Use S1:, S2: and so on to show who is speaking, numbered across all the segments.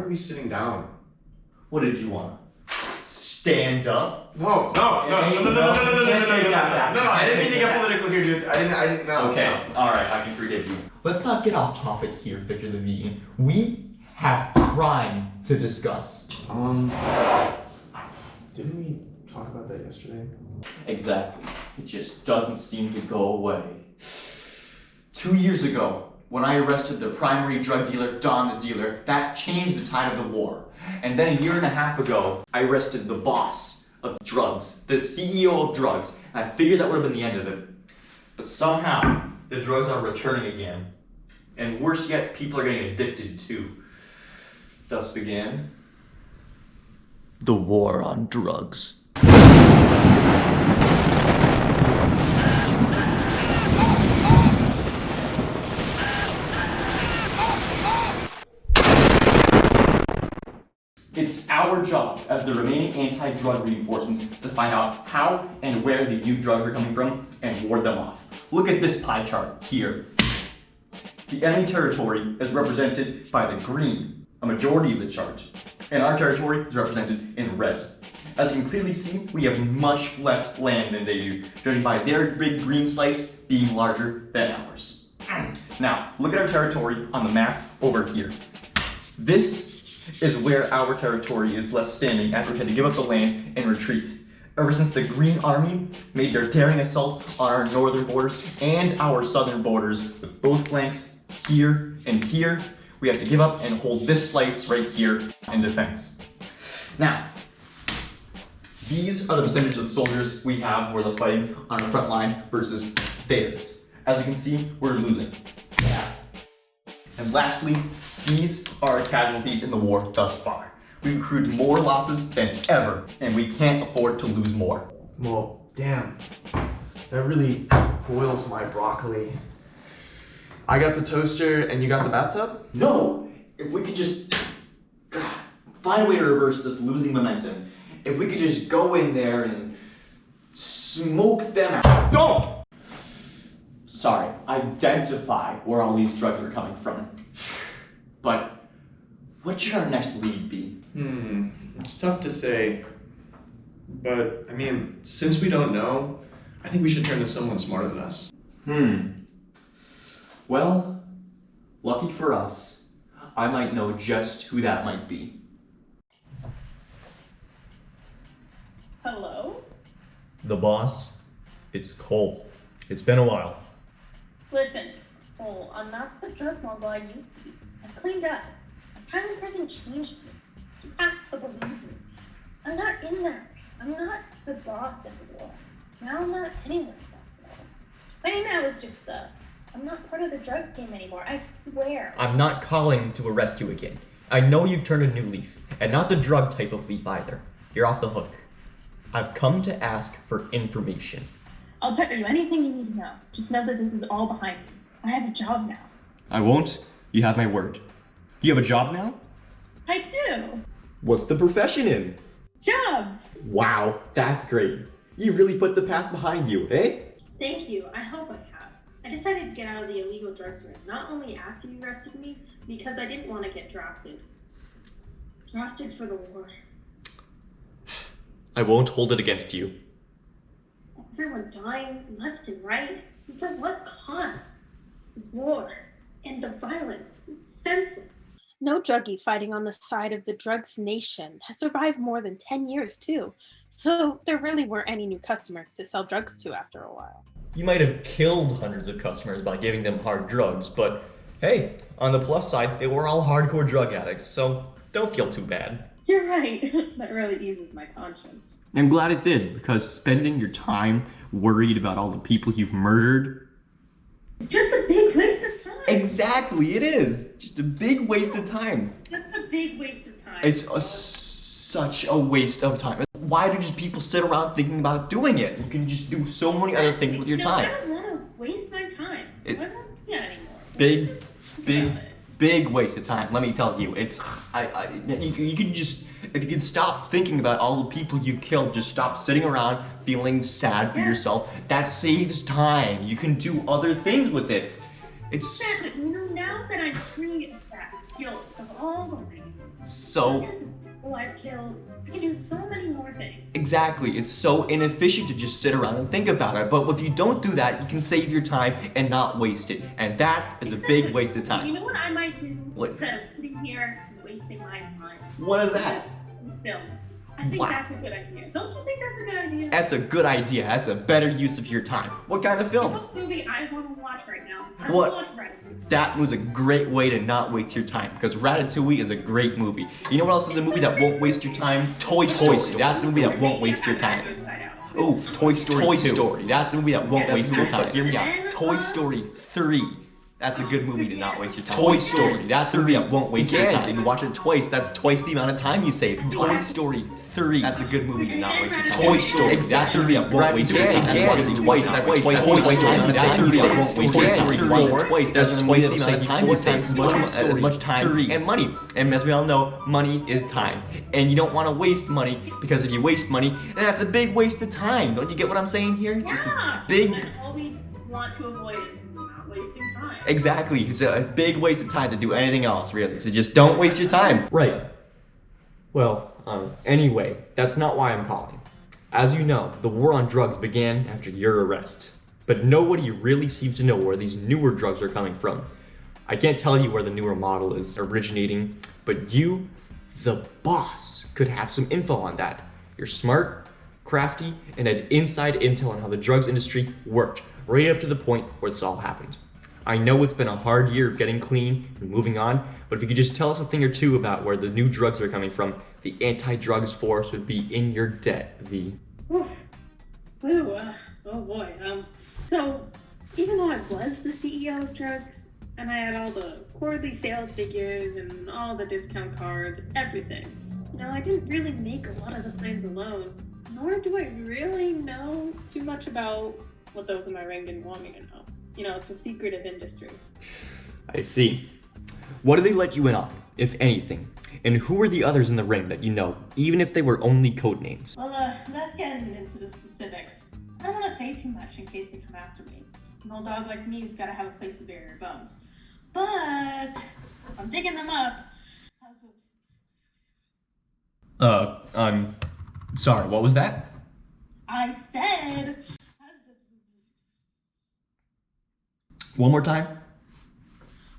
S1: are we sitting down?
S2: What did you want? Stand up?
S1: No, I didn't mean to get political here, dude. I didn't, no.
S2: Okay,
S1: No.
S2: alright, I can forgive you.
S3: Let's not get off topic here, Victor the Vegan. We have crime to discuss.
S1: Didn't we talk about that yesterday?
S2: Exactly. It just doesn't seem to go away. 2 years ago, when I arrested the primary drug dealer, Don the Dealer, that changed the tide of the war. And then a year and a half ago, I arrested the boss of drugs, the CEO of drugs, and I figured that would have been the end of it. But somehow, the drugs are returning again. And worse yet, people are getting addicted too. Thus began the war on drugs. It's our job as the remaining anti-drug reinforcements to find out how and where these new drugs are coming from and ward them off. Look at this pie chart here. The enemy territory is represented by the green, a majority of the chart, and our territory is represented in red. As you can clearly see, we have much less land than they do, judging by their big green slice being larger than ours. Now, look at our territory on the map over here. This is where our territory is left standing after we had to give up the land and retreat. Ever since the Green Army made their daring assault on our northern borders and our southern borders with both flanks here and here, we have to give up and hold this slice right here in defense. Now, these are the percentages of soldiers we have who are fighting on our front line versus theirs. As you can see, we're losing. Yeah. And lastly, these are our casualties in the war thus far. We've accrued more losses than ever, and we can't afford to lose more.
S1: Well, damn. That really boils my broccoli. I got the toaster and you got the bathtub?
S2: No! If we could just find a way to reverse this losing momentum, if we could just go in there and smoke them out. Don't! Sorry, identify where all these drugs are coming from. But what should our next lead be?
S1: It's tough to say. But, I mean, since we don't know, I think we should turn to someone smarter than us.
S2: Well, lucky for us, I might know just who that might be.
S4: Hello?
S5: The boss, it's Cole. It's been a while.
S4: Listen, Cole, I'm not the drug mogul I used to be. I cleaned up. Time hasn't changed me. You have to believe me. I'm not in there. I'm not the boss of the war. Now I'm not anyone's boss at all. My name now is just the... I'm not part of the drugs game anymore, I swear.
S5: I'm not calling to arrest you again. I know you've turned a new leaf, and not the drug type of leaf either. You're off the hook. I've come to ask for information.
S4: I'll tell you anything you need to know. Just know that this is all behind me. I have a job now.
S5: I won't. You have my word. You have a job now?
S4: I do.
S5: What's the profession in?
S4: Jobs.
S5: Wow, that's great. You really put the past behind you, eh?
S4: Thank you. I hope I have. I decided to get out of the illegal drugs ring, not only after you arrested me, because I didn't want to get drafted. Drafted for the war.
S5: I won't hold it against you.
S4: Everyone dying left and right. And for what cause? War. And the violence. It's senseless. No druggie fighting on the side of the drugs nation has survived more than 10 years too. So there really weren't any new customers to sell drugs to after a while.
S5: You might have killed hundreds of customers by giving them hard drugs, but hey, on the plus side, they were all hardcore drug addicts, so don't feel too bad.
S4: You're right. That really eases my conscience.
S2: I'm glad it did, because spending your time worried about all the people you've murdered...
S4: It's just a big waste of time.
S2: Exactly, it is. Just a big waste of time.
S4: That's a big waste of time.
S2: It's such a waste of time. Why do just people sit around thinking about doing it? You can just do so many other things with your time.
S4: I don't want to waste my time, so I won't do that anymore.
S2: Big waste of time. Let me tell you, it's you could just, if you could stop thinking about all the people you've killed, just stop sitting around feeling sad for yourself. That saves time. You can do other things with it. It's
S4: exactly. You know, now that I'm free of that guilt of all the things,
S5: so
S4: people I've killed. I can do so many more things.
S5: exactly. It's so inefficient to just sit around and think about it. But if you don't do that, you can save your time and not waste it. And that is a big waste of
S4: You
S5: time.
S4: know what I might do
S5: What?
S4: instead of sitting here and wasting my time?
S5: What is that?
S4: Films. I think
S5: Wow.
S4: that's a good idea. Don't you think that's a good idea?
S5: That's a good idea. That's a better use of your time. What kind of films?
S4: What movie I want to watch right now? I
S5: What?
S4: want to watch Ratatouille.
S5: That was a great way to not waste your time because Ratatouille is a great movie. You know what else is a movie that won't waste your time? Toy Story. That's the movie that won't waste your time. Oh, Toy Story 2. That's the movie that won't waste your time. Hear me out. Toy Story 3. That's a good movie to not waste your time. Toy Story. That's the movie that won't waste your time. If you watch it twice, that's twice the amount of time you save. Toy Story 3. That's a good movie to not waste your time. Toy Story. That's the movie that won't waste your time. That's twice. That's twice the amount of time you save. Toy Story 4. Twice. That's twice the amount of time you save. As much time and money. And as we all know, money is time. And you don't want to waste money because if you waste money, then that's a big waste of time. Don't you get what I'm saying here? It's just a big.
S4: And all we want to avoid is not wasting time.
S5: Exactly. It's a big waste of time to do anything else, really. So just don't waste your time. Right. Well, anyway, that's not why I'm calling. As you know, the war on drugs began after your arrest. But nobody really seems to know where these newer drugs are coming from. I can't tell you where the newer model is originating, but you, the boss, could have some info on that. You're smart, crafty, and had inside intel on how the drugs industry worked, right up to the point where this all happened. I know it's been a hard year of getting clean and moving on, but if you could just tell us a thing or two about where the new drugs are coming from, the anti-drugs force would be in your debt, V.
S4: Ooh, oh boy. So even though I was the CEO of drugs and I had all the quarterly sales figures and all the discount cards, everything, I didn't really make a lot of the plans alone. Nor do I really know too much about what those in my ring didn't want me to know. It's a secretive industry.
S5: I see. What did they let you in on, if anything? And who were the others in the ring that you know, even if they were only code names?
S4: Well, that's getting into the specifics. I don't want to say too much in case they come after me. An old dog like me's got to have a place to bury her bones. But if I'm digging them up.
S5: I'm sorry, what was that?
S4: I said.
S5: One more time?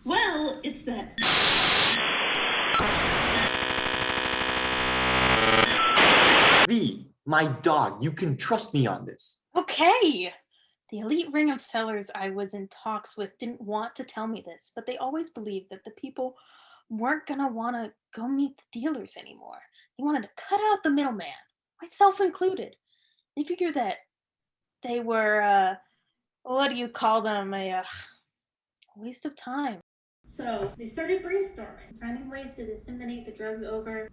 S4: Well, it's that.
S5: V, my dog, you can trust me on this.
S4: Okay. The elite ring of sellers I was in talks with didn't want to tell me this, but they always believed that the people weren't gonna want to go meet the dealers anymore. They wanted to cut out the middleman, myself included. They figured that they were, what do you call them, a waste of time. So they started brainstorming, finding ways to disseminate the drugs over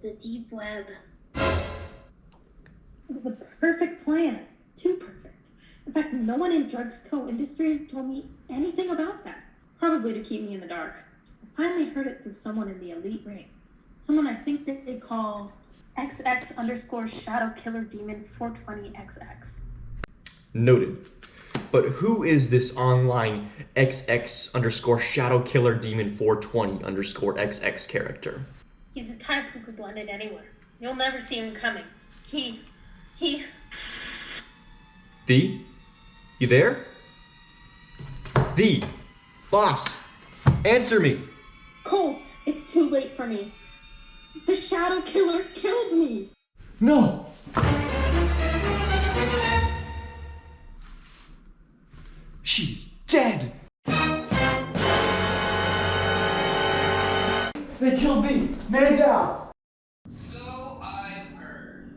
S4: the deep web. It was a perfect plan. Too perfect. In fact, no one in Drugs Co. Industries told me anything about that. Probably to keep me in the dark. I finally heard it through someone in the elite ring. Someone I think that they call XX_ Shadow Killer Demon 420XX.
S5: Noted. But who is this online XX_ Shadow Killer Demon 420_ character?
S4: He's the type who could blend in anywhere. You'll never see him coming. He...
S5: V? You there? V! Boss! Answer me!
S4: Cole, it's too late for me. The Shadow Killer killed me!
S5: No! She's dead! They killed me! Man down!
S6: So I've heard.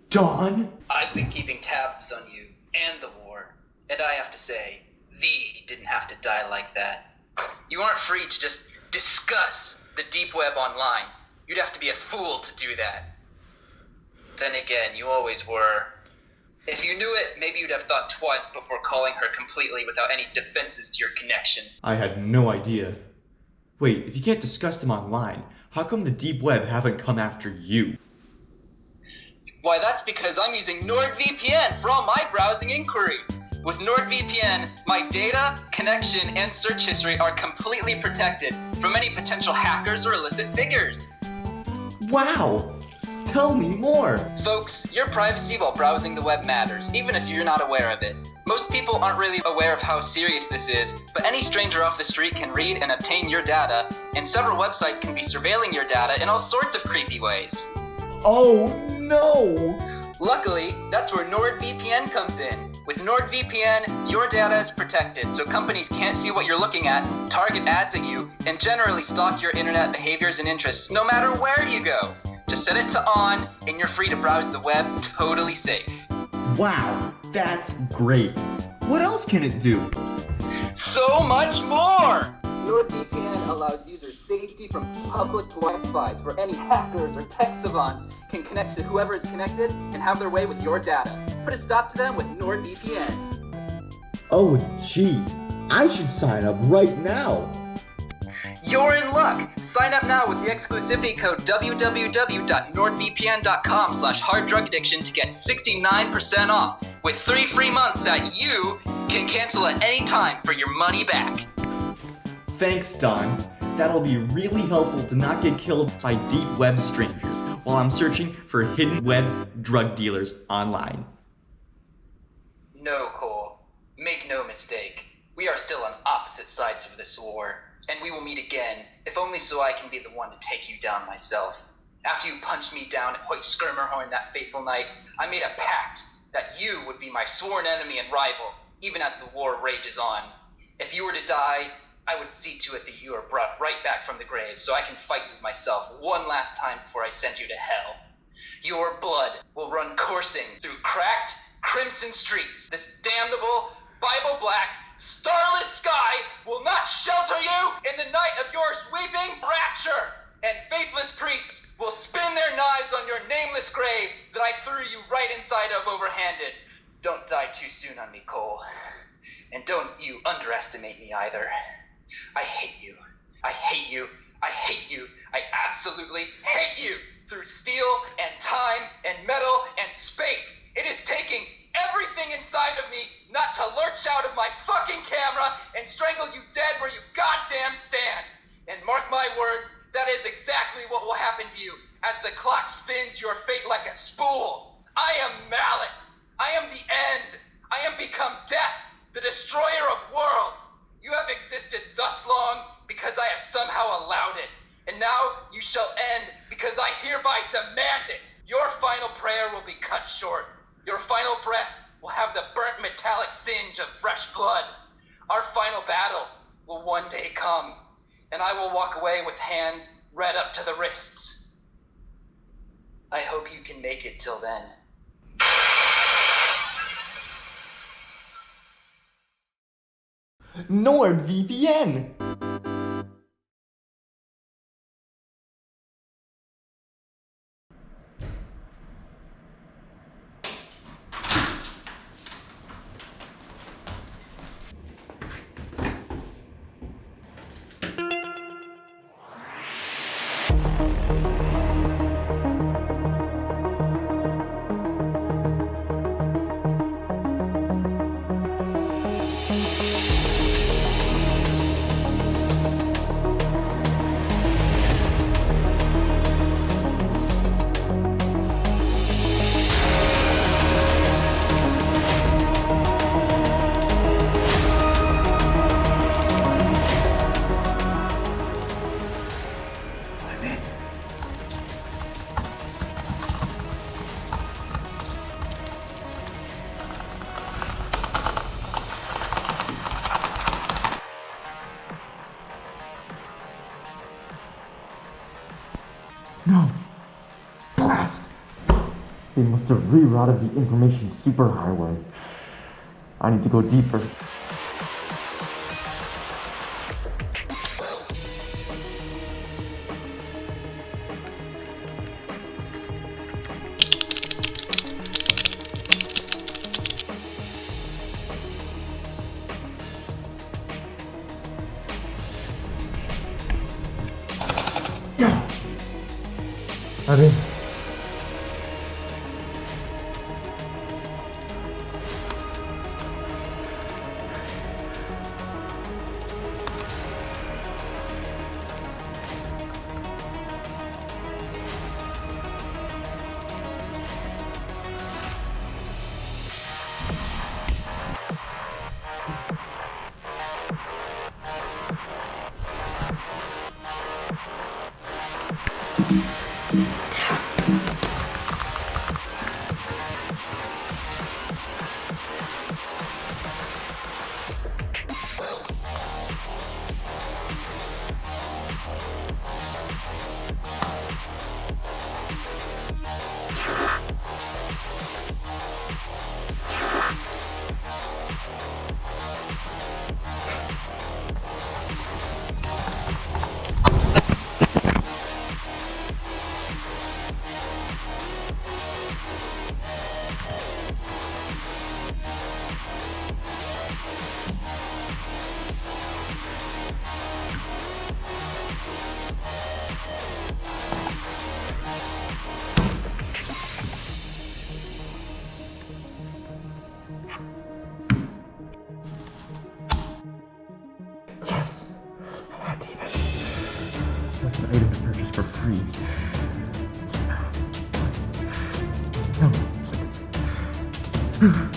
S5: Dawn?
S6: I've been keeping tabs on you and the war, and I have to say, thee didn't have to die like that. You aren't free to just discuss the deep web online. You'd have to be a fool to do that. Then again, you always were. If you knew it, maybe you'd have thought twice before calling her completely without any defenses to your connection.
S5: I had no idea. Wait, if you can't discuss them online, how come the deep web haven't come after you?
S6: Why, that's because I'm using NordVPN for all my browsing inquiries. With NordVPN, my data, connection, and search history are completely protected from any potential hackers or illicit figures.
S5: Wow! Tell me more!
S6: Folks, your privacy while browsing the web matters, even if you're not aware of it. Most people aren't really aware of how serious this is, but any stranger off the street can read and obtain your data, and several websites can be surveilling your data in all sorts of creepy ways.
S3: Oh no!
S6: Luckily, that's where NordVPN comes in. With NordVPN, your data is protected, so companies can't see what you're looking at, target ads at you, and generally stalk your internet behaviors and interests no matter where you go. Just set it to on, and you're free to browse the web totally safe.
S5: Wow, that's great. What else can it do?
S6: So much more! NordVPN allows users safety from public Wi-Fis where any hackers or tech savants can connect to whoever is connected and have their way with your data. Put a stop to them with NordVPN.
S3: Oh gee, I should sign up right now.
S6: You're in luck! Sign up now with the exclusivity code www.nordvpn.com/harddrugaddiction to get 69% off with 3 free months that you can cancel at any time for your money back.
S5: Thanks, Don. That'll be really helpful to not get killed by deep web strangers while I'm searching for hidden web drug dealers online.
S6: No, Cole. Make no mistake. We are still on opposite sides of this war, and we will meet again, if only so I can be the one to take you down myself. After you punched me down at Hoyt Skirmerhorn that fateful night, I made a pact that you would be my sworn enemy and rival, even as the war rages on. If you were to die, I would see to it that you are brought right back from the grave so I can fight you myself one last time before I send you to hell. Your blood will run coursing through cracked, crimson streets. This damnable, Bible black, starless sky will not shelter you in the night of your sweeping rapture, and faithless priests will spin their knives on your nameless grave that I threw you right inside of overhanded. Don't die too soon on me, Cole. And don't you underestimate me either. I hate you. I hate you. I hate you. I absolutely hate you. Through steel and time and metal and space, it is taking everything inside of me not to lurch out of my fucking camera and strangle you dead where you goddamn stand. And mark my words, that is exactly what will happen to you as the clock spins your fate like a spool. I am malice. I am the end. I am become death, the destroyer of worlds. You have existed thus long because I have somehow allowed it. And now you shall end because I hereby demand it. Your final prayer will be cut short. Your final breath will have the burnt metallic singe of fresh blood. Our final battle will one day come, and I will walk away with hands red up to the wrists. I hope you can make it till then.
S5: NordVPN!
S3: No. Blast! They must have rerouted the information superhighway. I need to go deeper. Yes! I got Demon. So that's an item to purchase for free. No.